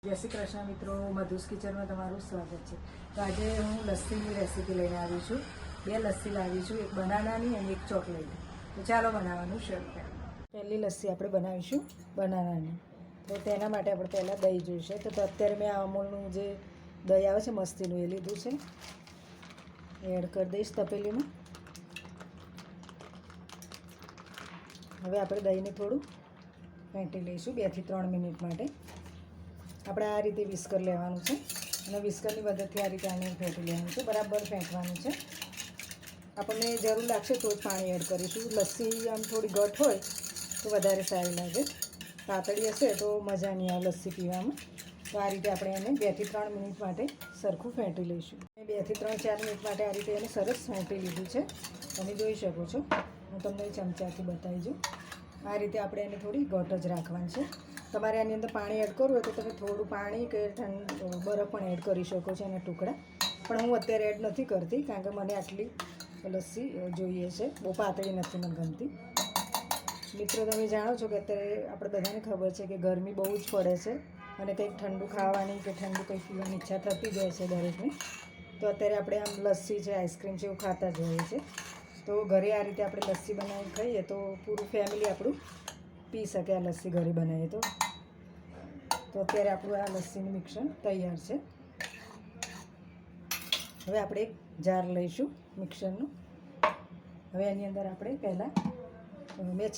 જય શ્રી કૃષ્ણ મિત્રો, મધુસ કિચનમાં તમારું સ્વાગત છે। તો આજે હું લસ્સીની રેસીપી લઈને આવી છું। બે લસ્સી લાવી છું, એક બનાનાની અને એક ચોકલેટ। તો ચાલો બનાવવાનું શરૂ કરીએ। પહેલી લસ્સી આપણે બનાવીશું બનાનાની। તો તેના માટે આપણે પહેલાં દહીં જોઈશે। તો અત્યારે મેં આ અમૂલનું જે દહીં આવે છે મસ્તીનું એ લીધું છે, એડ કરી દઈશ તપેલીમાં। હવે આપણે દહીંને થોડું ફેંટી લઈશું 2 થી 3 મિનિટ માટે। આપણે આ રીતે વિસ્કર લેવાનું છે અને વિસ્કરની મદદથી આ રીતે આને ફેંટી લેવાનું છે, બરાબર ફેંટવાનું છે। આપણને જરૂર લાગશે તો જ પાણી એડ કરીશું। લસ્સી આમ થોડી ઘટ હોય તો વધારે સારી લાગે, પાતળી હશે તો મજા નહીં આવે લસ્સી પીવામાં। તો આ રીતે આપણે એને 2 થી 3 મિનિટ માટે સરખું ફેંટી લઈશું। 2 થી 3-4 મિનિટ માટે આ રીતે એને સરસ ફેંટી લીધું છે, તમે જોઈ શકો છો। હું તમને ચમચાથી બતાવી દઉં। આ રીતે આપણે એને થોડી ઘટ જ રાખવાની છે। તમારે આની અંદર પાણી એડ કરવું હોય તો તમે થોડું પાણી કે બરફ પણ એડ કરી શકો છો, એના ટુકડા। પણ હું અત્યારે એડ નથી કરતી કારણ કે મને આટલી લસ્સી જોઈએ છે, બહુ પાતળી નથી મને ગમતી। મિત્રો, તમે જાણો છો કે અત્યારે આપણે બધાને ખબર છે કે ગરમી બહુ જ પડે છે અને કંઈક ઠંડુ ખાવાની કે ઠંડુ કંઈક પીવાની ઈચ્છા થતી જ હોય છે દરેકને। તો અત્યારે આપણે આમ લસ્સી છે, આઈસ્ક્રીમ છે એવું ખાતા જ હોઈએ છીએ। તો ઘરે આ રીતે આપણે લસ્સી બનાવીને ખાઈએ તો પૂરું ફેમિલી આપણું પી શકે આ લસ્સી ઘરે બનાવીએ તો અત્યારે આપણું આ લસ્સીનું મિક્સર તૈયાર છે। હવે આપણે એક જાર લઈશું મિક્સરનું। હવે એની અંદર આપણે પહેલાં મેં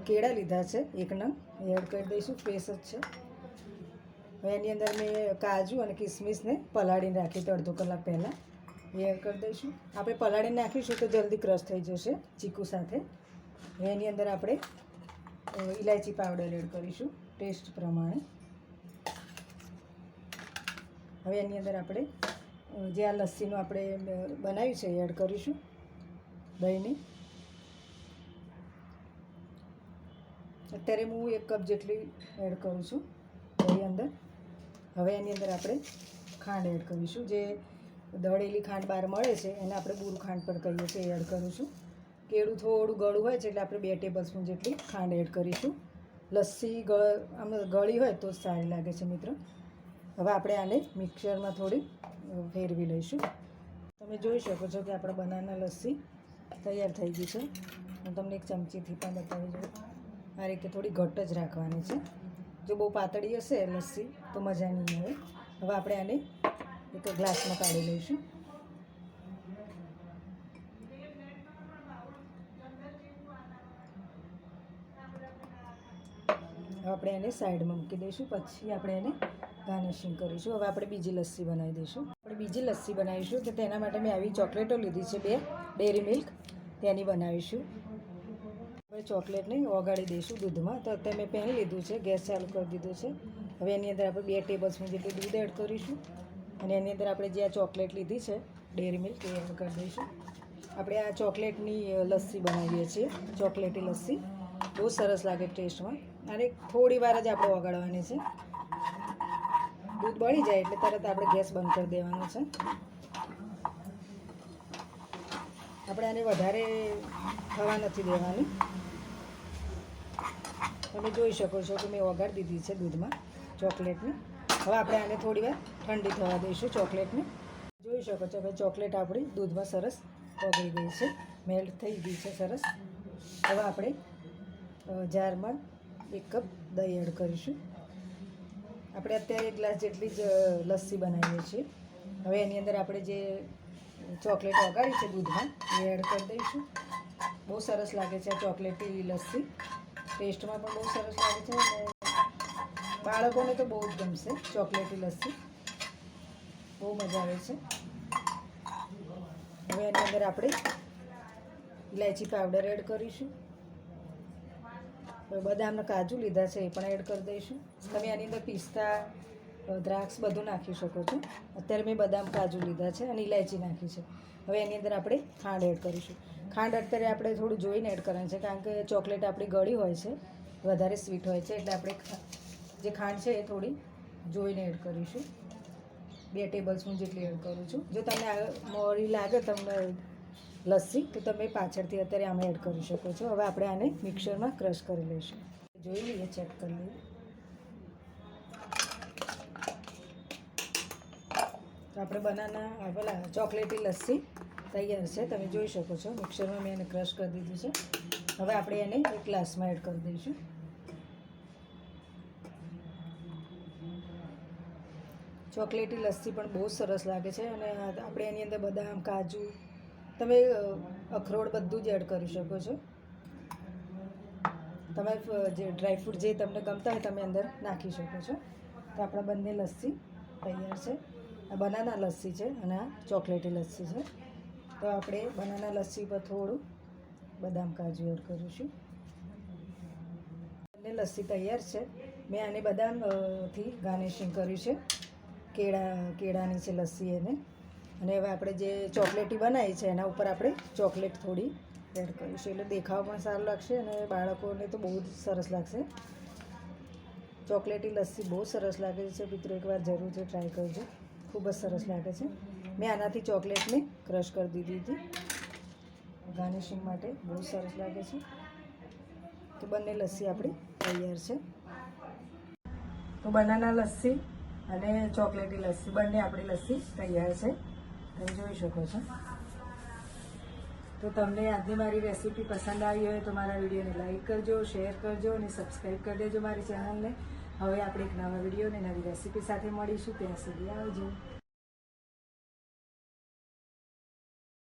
કેળા લીધા છે, 1 નંગ એડ કરી દઈશું, ફ્રેશ જ છે। હવે એની અંદર મેં કાજુ અને કિસમિસને પલાળીને રાખી તો અડધો કલાક પહેલાં એ એડ કરી દઈશું। આપણે પલાળીને નાખીશું તો જલ્દી ક્રશ થઈ જશે ચીકુ સાથે। હવે એની અંદર આપણે ઇલાયચી પાવડર એડ કરીશું ટેસ્ટ પ્રમાણે। હવે એની અંદર આપણે જે આ લસ્સીનું આપણે બનાવ્યું છે એ એડ કરીશું, દહીંની। અત્યારે હું 1 કપ જેટલી એડ કરું છું દહીં અંદર। હવે એની અંદર આપણે ખાંડ એડ કરીશું, જે દળેલી ખાંડ બહાર મળે છે એને આપણે બૂરું ખાંડ પર કહીએ છીએ, એડ કરીશું। કેળું થોડું ગળું હોય છે એટલે આપણે 2 ટેબલ સ્પૂન જેટલી ખાંડ એડ કરીશું। લસ્સી આમ ગળી હોય તો જ સારી લાગે છે મિત્રો। હવે આપણે આને મિક્સરમાં થોડી ફેરવી લઈશું। તમે જોઈ શકો છો કે આપણા બનાના લસ્સી તૈયાર થઈ ગઈ છે। હું તમને એક ચમચીથી પણ બતાવી દઉં। આ રીતે થોડી ઘટ જ રાખવાની છે, જો બહુ પાતળી હશે લસ્સી તો મજા નહીં આવે। હવે આપણે આને એક ગ્લાસમાં કાઢી લઈશું। હવે આપણે એને સાઈડમાં મૂકી દઈશું, પછી આપણે એને ગાર્નિશિંગ કરીશું। હવે આપણે બીજી લસ્સી બનાવી દઈશું। આપણે બીજી લસ્સી બનાવીશું તો તેના માટે મેં આવી ચોકલેટો લીધી છે, 2 ડેરી મિલ્ક તેની બનાવીશું। આપણે ચોકલેટને ઓગાળી દઈશું દૂધમાં। તો અત્યારે મેં પેન લીધું છે, ગેસ ચાલુ કરી દીધું છે। હવે એની અંદર આપણે 2 ટેબલ સ્પૂન જેટલું દૂધ એડ કરીશું અને એની અંદર આપણે જે આ ચોકલેટ લીધી છે ડેરી મિલ્ક એ એડ કરી દઈશું। આપણે આ ચોકલેટની લસ્સી બનાવીએ છીએ, ચોકલેટી લસ્સી બહુ સરસ લાગે ટેસ્ટમાં। અને થોડી વાર જ આપણે ઓગાળવાની છે, દૂધ બળી જાય એટલે તરત આપણે ગેસ બંધ કરી દેવાનો છે। આપણે આને વધારે થવા નથી દેવાની। તમે જોઈ શકો છો કે મેં ઓગાળી દીધી છે દૂધમાં ચોકલેટને। હવે આપણે આને થોડી વાર ઠંડી થવા દઈશું ચોકલેટને। જોઈ શકો છો હવે ચોકલેટ આપણી દૂધમાં સરસ ઓગળી ગઈ છે, મેલ્ટ થઈ ગઈ છે સરસ। હવે આપણે જારમાં 1 કપ દહીં એડ કરીશું। આપણે અત્યારે 1 ગ્લાસ જેટલી જ લસ્સી બનાવીએ છીએ। હવે એની અંદર આપણે જે ચોકલેટ ઓગાળી છે દૂધમાં એ એડ કરી દઈશું। બહુ સરસ લાગે છે આ ચોકલેટી લસ્સી, ટેસ્ટમાં પણ બહુ સરસ લાગે છે અને બાળકોને તો બહુ જ ગમશે ચોકલેટી લસ્સી, બહુ મજા આવે છે। હવે એની અંદર આપણે ઇલાયચી પાવડર એડ કરીશું। બદામના કાજુ લીધા છે એ પણ એડ કરી દઈશું। તમે આની અંદર પિસ્તા, દ્રાક્ષ બધું નાખી શકો છો। અત્યારે મેં બદામ કાજુ લીધા છે અને ઇલાયચી નાખી છે। હવે એની અંદર આપણે ખાંડ એડ કરીશું। ખાંડ અત્યારે આપણે થોડું જોઈને એડ કરવાની છે કારણ કે ચોકલેટ આપણી ગળી હોય છે, વધારે સ્વીટ હોય છે, એટલે આપણે જે ખાંડ છે એ થોડી જોઈને એડ કરીશું। 2 ટેબલ સ્પૂન જેટલી એડ કરું છું। જો તમને મોરી લાગે તમને લસ્સી તો તમે પાછળથી અત્યારે આમાં એડ કરી શકો છો। હવે આપણે આને મિક્સરમાં ક્રશ કરી લઈશું। જોઈ લઈએ, ચેક કરી લઈએ। તો આપણે બનાના પેલા ચોકલેટી લસ્સી તૈયાર છે, તમે જોઈ શકો છો. મિક્સરમાં મેં એને ક્રશ કરી દીધું છે. હવે આપણે એને એક ગ્લાસમાં એડ કરી દઈશું. ચોકલેટી લસ્સી પણ બહુ સરસ લાગે છે અને આપણે એની અંદર બદામ, કાજુ, તમે અખરોટ બધું જ એડ કરી શકો છો. તમે જે ડ્રાયફ્રૂટ જે તમને ગમતા હોય તમે અંદર નાખી શકો છો. તો આપણા બંને લસ્સી તૈયાર છે. આ બનાના લસ્સી છે અને આ ચોકલેટી લસ્સી છે. તો આપણે બનાના લસ્સી પર થોડું બદામ, કાજુ એડ કરીશું. બંને લસ્સી તૈયાર છે. મેં આને બદામથી ગાર્નિશિંગ કર્યું છે. કેળાની છે લસ્સી એને. અને હવે આપણે જે ચોકલેટી બનાવી છે એના ઉપર આપણે ચોકલેટ થોડી એડ કરીશું, એટલે દેખાવ પણ સારું લાગશે અને બાળકોને તો બહુ જ સરસ લાગશે. ચોકલેટી લસ્સી બહુ સરસ લાગે છે મિત્રો, એકવાર જરૂરથી ટ્રાય કરજો, ખૂબ જ સરસ લાગે છે. મેં આનાથી ચોકલેટને ક્રશ કરી દીધી હતી ગાર્નિશિંગ માટે, બહુ સરસ લાગે છે. તો બંને લસ્સી આપણી તૈયાર છે. તો બનાના લસ્સી અને ચોકલેટી લસ્સી બંને આપણી લસ્સી તૈયાર છે, તમે જોઈ શકો છો. તો તમને આજની મારી રેસીપી પસંદ આવી હોય તો મારા વિડીયોને લાઈક કરજો, શેર કરજો અને સબસ્ક્રાઈબ કરી દેજો મારી ચેનલને. હવે આપણે એક નવા વિડીયો અને નવી રેસીપી સાથે મળીશું. ત્યાં સુધી આવજો.